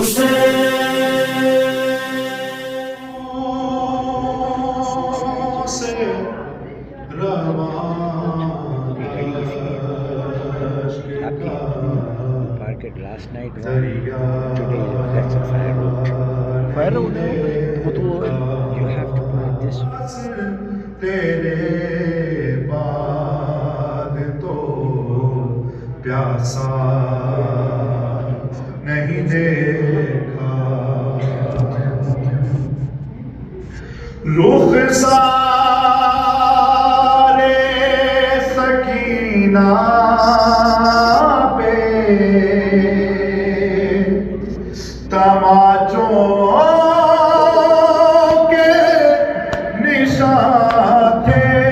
Market last night one, today that's a fire road. Fire road, you have to buy this. तेरे बाद तो प्यासा नहीं देखा रुख सारे सकीना पे तमाचों के निशान थे